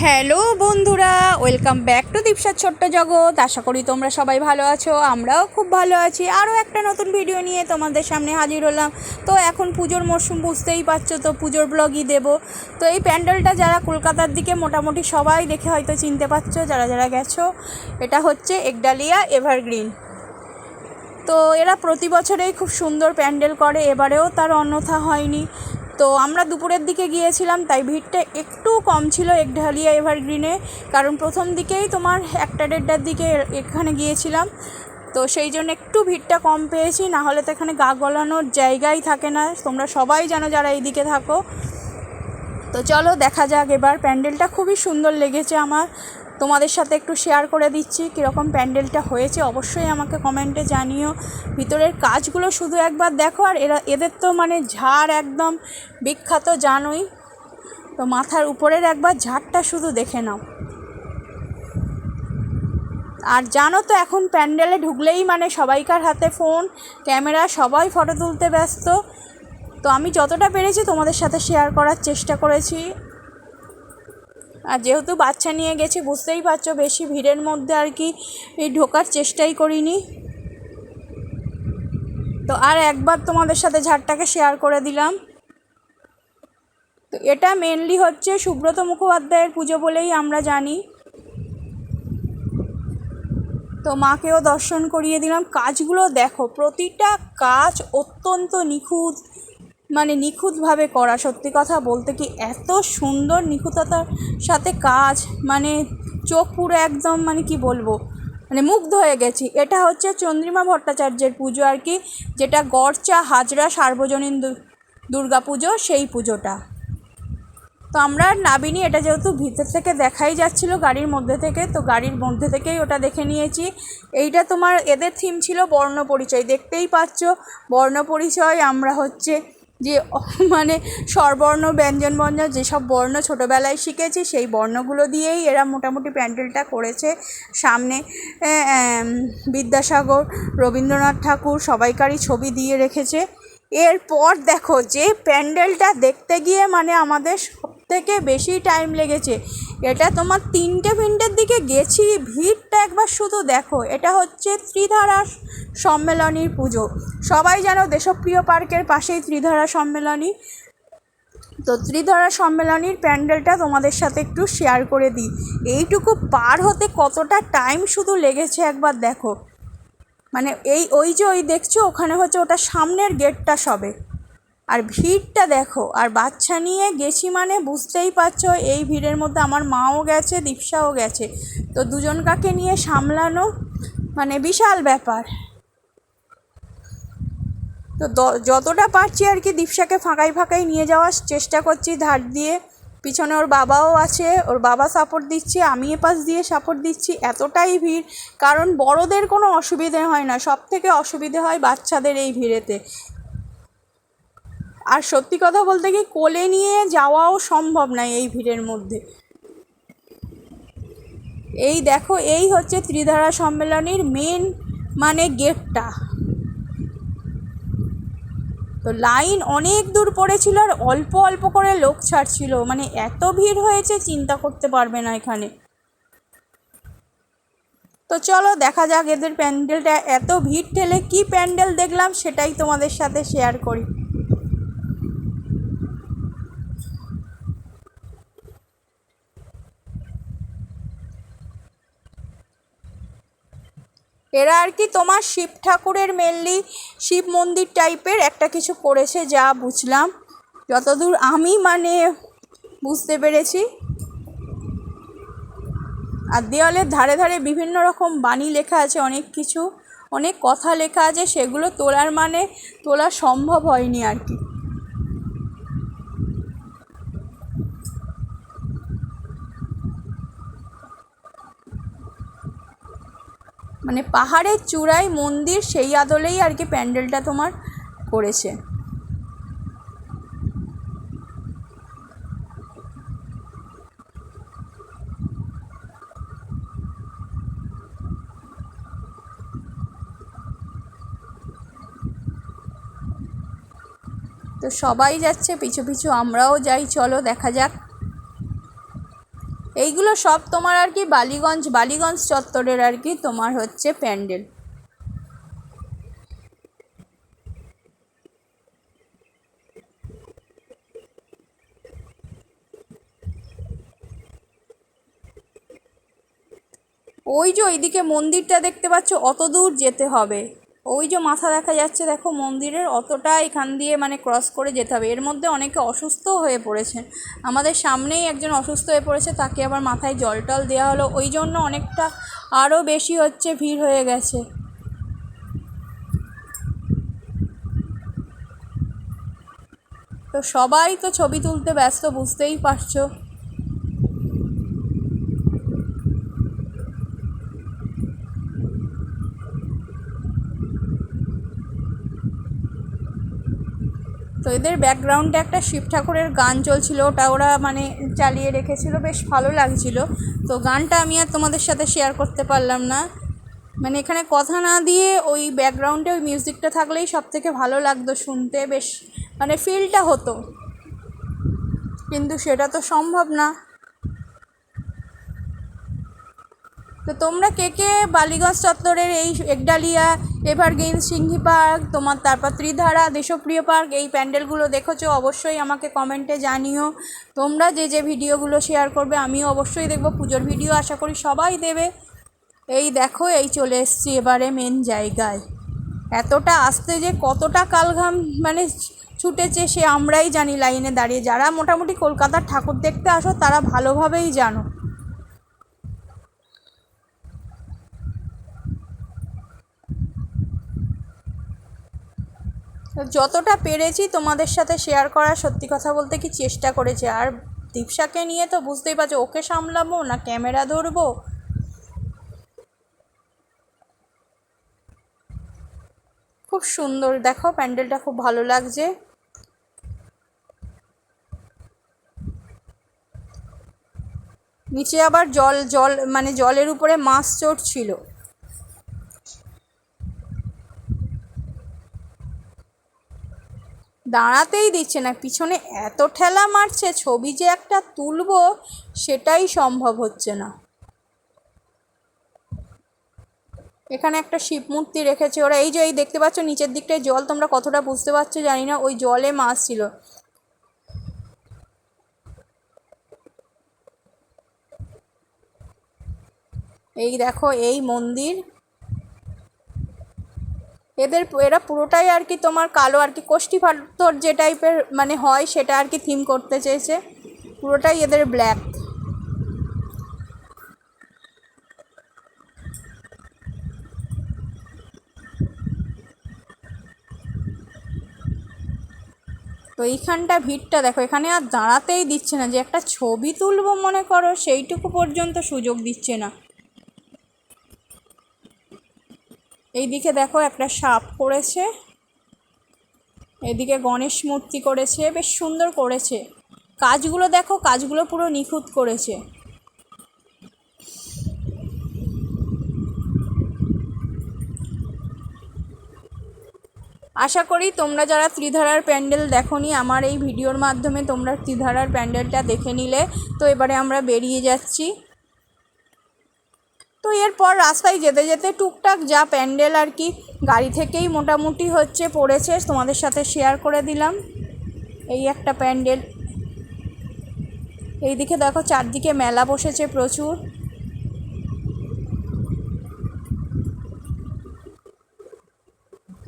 Hello বন্ধুরা, welcome back to দীপসার ছোট্ট জগৎ। আশা করি তোমরা সবাই ভালো আছো, আমরাও খুব ভালো আছি। আরও একটা নতুন ভিডিও নিয়ে তোমাদের সামনে হাজির হলাম। তো এখন পুজোর মরশুম, বুঝতেই পারছো, তো পুজোর ব্লগই দেবো। তো এই প্যান্ডেলটা যারা কলকাতার দিকে মোটামুটি সবাই দেখে হয়তো চিনতে পারছো, যারা যারা গেছো। এটা হচ্ছে একডালিয়া এভারগ্রিন। তো এরা প্রতি বছরেই খুব সুন্দর প্যান্ডেল করে, এবারেও তার অন্যথা হয়নি। তো আমরা দুপুরের দিকে গিয়েছিলাম, তাই ভিড়টা একটু কম ছিল একডালিয়া এভারগ্রিনে, কারণ প্রথম দিকেই তোমার 1টা-1:30টার দিকে এখানে গিয়েছিলাম। তো সেই জন্য একটু ভিড়টা কম পেয়েছি, না হলে তো এখানে গা গলানোর জায়গাই থাকে না, তোমরা সবাই জানো যারা এইদিকে থাকো। তো চলো দেখা যাক, এবার প্যান্ডেলটা খুবই সুন্দর লেগেছে আমার। তোমাদের সাথে একটু শেয়ার করে দিচ্ছি কীরকম প্যান্ডেলটা হয়েছে, অবশ্যই আমাকে কমেন্টে জানিও। ভিতরের কাজগুলো শুধু একবার দেখো, আর এদের তো মানে ঝাড় একদম বিখ্যাত, জানোই তো। মাথার উপরের একবার ঝাড়টা শুধু দেখে নাও। আর জানো তো এখন প্যান্ডেলে ঢুকলেই মানে সবাইকার হাতে ফোন, ক্যামেরা, সবাই ফটো তুলতে ব্যস্ত। তো আমি যতটা পেরেছি তোমাদের সাথে শেয়ার করার চেষ্টা করেছি। আর যেহেতু বাচ্চা নিয়ে গেছি, বুঝতেই পারছো, বেশি ভিড়ের মধ্যে আর কি ঢোকার চেষ্টাই করিনি। তো আর একবার তোমাদের সাথে ঝাড়টাকে শেয়ার করে দিলাম। তো এটা মেনলি হচ্ছে সুব্রত মুখোপাধ্যায়ের পুজো বলেই আমরা জানি। তো মাকেও দর্শন করিয়ে দিলাম। কাজগুলো দেখো, প্রতিটা কাজ অত্যন্ত নিখুঁত, মানে নিখুঁতভাবে করা। সত্যি কথা বলতে কি, এত সুন্দর নিখুঁততার সাথে কাজ, মানে চোখ পুরো একদম, মানে কি বলবো, মানে মুগ্ধ হয়ে গেছি। এটা হচ্ছে চন্দ্রিমা ভট্টাচার্যের পুজো আর কি, যেটা গড়চা হাজরা সার্বজনীন দুর্গা পুজো, সেই পুজোটা। তো আমরা নাবিনি, এটা যেহেতু ভিতর থেকে দেখাই যাচ্ছিলো গাড়ির মধ্যে থেকে, তো গাড়ির মধ্যে থেকেই ওটা দেখে নিয়েছি। এইটা তোমার এদের থিম ছিল বর্ণ পরিচয়, দেখতেই পাচ্ছ বর্ণ পরিচয়। আমরা হচ্ছে যে মানে স্বরবর্ণ, ব্যঞ্জন বর্ণ, যেসব বর্ণ ছোটোবেলায় শিখেছি, সেই বর্ণগুলো দিয়েই এরা মোটামুটি প্যান্ডেলটা করেছে। সামনে বিদ্যাসাগর, রবীন্দ্রনাথ ঠাকুর সবাইকারই ছবি দিয়ে রেখেছে। এরপর দেখো, যে প্যান্ডেলটা দেখতে গিয়ে মানে আমাদের সবথেকে বেশি টাইম লেগেছে, এটা তোমার 3টে দিকে গেছি, ভিড়টা একবার শুধু দেখো। এটা হচ্ছে ত্রিধারা সম্মেলনীর পুজো। সবাই জানো দেশপ্রিয় পার্কের পাশেই ত্রিধারা সম্মেলনী। তো ত্রিধারা সম্মেলনীর প্যান্ডেলটা তোমাদের সাথে একটু শেয়ার করে দিই। এইটুকু পার হতে কতটা টাইম শুধু লেগেছে একবার দেখো। মানে ওই যে দেখছো, ওখানে হচ্ছে ওটা সামনের গেটটা সবে। আর ভিড়টা দেখো, আর বাচ্চা নিয়ে গেছি মানে বুঝতেই পারছো, এই ভিড়ের মধ্যে আমার মাও গেছে, দীপসাও গেছে। তো দুজন কাকে নিয়ে সামলানো মানে বিশাল ব্যাপার। তো যতটা পারছি আর কি দীপসাকে ফাঁকাই নিয়ে যাওয়ার চেষ্টা করছি ধার দিয়ে। পিছনে ওর বাবাও আছে, ওর বাবা সাপোর্ট দিচ্ছে, আমি এপাশ দিয়ে সাপোর্ট দিচ্ছি। এতটাই ভিড়, কারণ বড়দের কোনো অসুবিধে হয় না, সব থেকে অসুবিধে হয় বাচ্চাদের এই ভিড়েতে। আর সত্যি কথা বলতে কি, কোলে নিয়ে যাওয়াও সম্ভব নয় এই ভিড়ের মধ্যে। এই দেখো, এই হচ্ছে ত্রিধারা সম্মেলনীর মেন মানে গেটটা। তো লাইন অনেক দূর পড়েছিল, আর অল্প অল্প করে লোক ছাড়ছিল, মানে এত ভিড় হয়েছে চিন্তা করতে পারবে না এখানে। তো চলো দেখা যাক এদের প্যান্ডেলটা। এত ভিড় ঠেলে কি প্যান্ডেল দেখলাম সেটাই তোমাদের সাথে শেয়ার করি। এরা আর কি তোমার শিব ঠাকুরের মেনলি শিব মন্দির টাইপের একটা কিছু করেছে, যা বুঝলাম, যতদূর আমি মানে বুঝতে পেরেছি। আর দেওয়ালের ধারে ধারে বিভিন্ন রকম বাণী লেখা আছে, অনেক কিছু, অনেক কথা লেখা আছে, সেগুলো তোলা সম্ভব হয়নি আর কি। মানে পাহাড়ের চূড়ায় মন্দির, সেই আদলেই আর কি প্যান্ডেলটা তোমার করেছে। তো সবাই যাচ্ছে, পিছু পিছু আমরাও যাই, চলো দেখা যাক। এইগুলো সব তোমার আর কি বালিগঞ্জ চত্বরের আর কি তোমার হচ্ছে প্যান্ডেল। ওই যে ওইদিকে মন্দিরটা দেখতে পাচ্ছ, অত দূর যেতে হবে। ওই যে মাথা দেখা যাচ্ছে দেখো মন্দিরের, অতটা এখান দিয়ে মানে ক্রস করে যেতে হবে। এর মধ্যে অনেকে অসুস্থও হয়ে পড়েছেন, আমাদের সামনেই একজন অসুস্থ হয়ে পড়েছে, তাকে আবার মাথায় জল টল দেওয়া হলো, ওই জন্য অনেকটা আরও বেশি হচ্ছে ভিড় হয়ে গেছে। তো সবাই তো ছবি তুলতে ব্যস্ত, বুঝতেই পারছো। তো এদের ব্যাকগ্রাউন্ডে একটা শিব ঠাকুরের গান চলছিল, ওটা ওরা মানে চালিয়ে রেখেছিল, বেশ ভালো লাগছিল। তো গানটা আমি আর তোমাদের সাথে শেয়ার করতে পারলাম না, মানে এখানে কথা না দিয়ে ওই ব্যাকগ্রাউন্ডে ওই মিউজিকটা থাকলেই সব থেকে ভালো লাগতো শুনতে, বেশ মানে ফিলটা হতো, কিন্তু সেটা তো সম্ভব না। তো তোমরা কে কে বালিগঞ্জ চত্বরের এই একডালিয়া, এভারগ্রিন, সিংহি পার্ক, তোমার তারপর ত্রিধারা, দেশপ্রিয় পার্ক, এই প্যান্ডেলগুলো দেখেছো অবশ্যই আমাকে কমেন্টে জানিও। তোমরা যে যে ভিডিওগুলো শেয়ার করবে আমিও অবশ্যই দেখব, পুজোর ভিডিও আশা করি সবাই দেবে। এই দেখো এই চলে এসছি এবারে মেন জায়গায়। এতটা আসতে যে কতটা কালঘাম মানে ছুটেছে সে আমরাই জানি লাইনে দাঁড়িয়ে, যারা মোটামুটি কলকাতার ঠাকুর দেখতে আসো তারা ভালোভাবেই জানো। যতটা পেরেছি তোমাদের সাথে শেয়ার করার, সত্যি কথা বলতে কি চেষ্টা করেছি। আর দীপশাকে নিয়ে তো বুঝতেই পারছো, ওকে সামলাবো না ক্যামেরা ধরবো। খুব সুন্দর দেখো প্যান্ডেলটা, খুব ভালো লাগছে। নিচে আবার জল জল মানে জলের উপরে মাছ চড়ছিল। দাঁড়াতেই দিচ্ছে না, পিছনে এত ঠেলা মারছে, ছবি যে একটা তুলবো সেটাই সম্ভব হচ্ছে না। এখানে একটা শিব মূর্তি রেখেছে ওরা, এই যে এই দেখতে পাচ্ছ নিচের দিকটায় জল, তোমরা কতটা বুঝতে পারছো জানি না, ওই জলে মাছ ছিল। এই দেখো এই মন্দির, এরা পুরোটাই আর কি তোমার কালো আর কি কোষ্ঠী পাথর যে টাইপের মানে হয় সেটা আর কি থিম করতে চেয়েছে, পুরোটাই এদের ব্ল্যাক। তো এইখানটা ভিড়টা দেখো, এখানে আর দাঁড়াতেই দিচ্ছে না, যে একটা ছবি তুলবো মনে করো সেইটুকু পর্যন্ত সুযোগ দিচ্ছে না। এইদিকে দেখো একটা সাপ করেছে, এদিকে গণেশ মূর্তি করেছে, বেশ সুন্দর করেছে কাজগুলো, দেখো কাজগুলো পুরো নিখুঁত করেছে। আশা করি তোমরা যারা ত্রিধারার প্যান্ডেল দেখোনি, আমার এই ভিডিওর মাধ্যমে তোমরা ত্রিধারার প্যান্ডেলটা দেখে নিলে। তো এবারে আমরা বেরিয়ে যাচ্ছি। তো এরপর রাস্তায় যেতে যেতে টুকটাক যা প্যান্ডেল আর কি গাড়ি থেকেই মোটামুটি হচ্ছে পড়েছে, তোমাদের সাথে শেয়ার করে দিলাম। এই একটা প্যান্ডেল, এইদিকে দেখো চারদিকে মেলা বসেছে প্রচুর।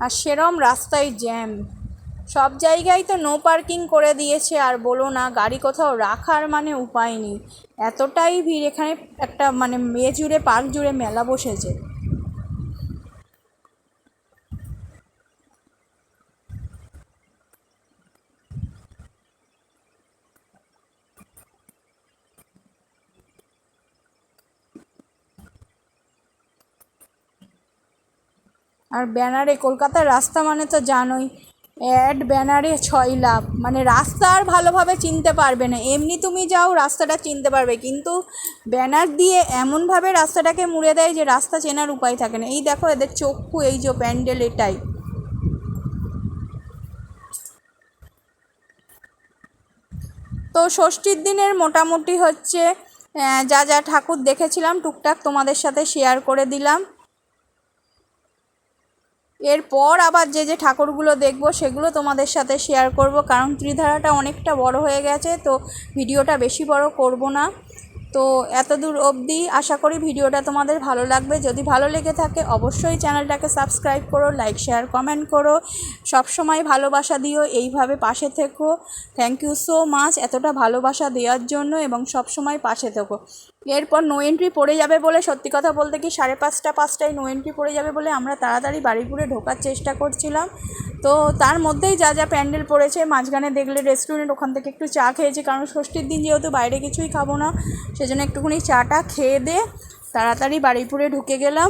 আর সেরম রাস্তায় জ্যাম, সব জায়গায় তো নো পার্কিং করে দিয়েছে, আর বলো না গাড়ি কোথাও রাখার মানে উপায় নেই, এতটাই ভিড়। এখানে একটা মানে জুড়ে পার্ক জুড়ে মেলা বসেছে। আর ব্যানারে, কলকাতার রাস্তা মানে তো জানোই, অ্যাড ব্যানারে 6 লাভ, মানে রাস্তা আর ভালোভাবে চিনতে পারবে না। এমনি তুমি যাও রাস্তাটা চিনতে পারবে, কিন্তু ব্যানার দিয়ে এমনভাবে রাস্তাটাকে মুড়ে দেয় যে রাস্তা চেনার উপায় থাকে না। এই দেখো এদের চক্ষু, এই যে প্যান্ডেল এটাই। তো ষষ্ঠীর দিনের মোটামুটি হচ্ছে যা যা ঠাকুর দেখেছিলাম টুকটাক তোমাদের সাথে শেয়ার করে দিলাম। এরপর আবার যে যে ঠাকুরগুলো দেখবো সেগুলো তোমাদের সাথে শেয়ার করব, কারণ ত্রিধারাটা অনেকটা বড় হয়ে গেছে, তো ভিডিওটা বেশি বড় করব না। তো এত দূর অবধি আশা করি ভিডিওটা তোমাদের ভালো লাগবে। যদি ভালো লেগে থাকে অবশ্যই চ্যানেলটাকে সাবস্ক্রাইব করো, লাইক শেয়ার কমেন্ট করো, সব সময় ভালোবাসা দিও, এইভাবে পাশে থেকো। থ্যাংক ইউ সো মাচ এতটা ভালোবাসা দেওয়ার জন্য এবং সব সময় পাশে থেকো। এরপর নো এন্ট্রি পড়ে যাবে বলে, সত্যি কথা বলতে কি 5:30টায় নো এন্ট্রি পড়ে যাবে বলে আমরা তাড়াতাড়ি বাড়িপুরে ঢোকার চেষ্টা করছিলাম। তো তার মধ্যেই যা যা প্যান্ডেল পড়েছে, মাঝখানে দেখলে রেস্টুরেন্ট, ওখান থেকে একটু চা খেয়েছি, কারণ ষষ্ঠীর দিন যেহেতু বাইরে কিছুই খাবো না, সেজন্য একটুখানি চাটা খেয়ে দিয়ে তাড়াতাড়ি বাড়িপুরে ঢুকে গেলাম।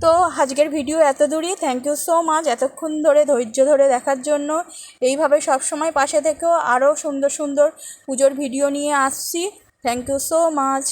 তো আজকের ভিডিও এত দূরই। থ্যাংক ইউ সো মাচ এতক্ষণ ধরে ধৈর্য ধরে দেখার জন্য। এইভাবে সবসময় পাশে থেকেও, আরও সুন্দর সুন্দর পুজোর ভিডিও নিয়ে আসছি। Thank you so much.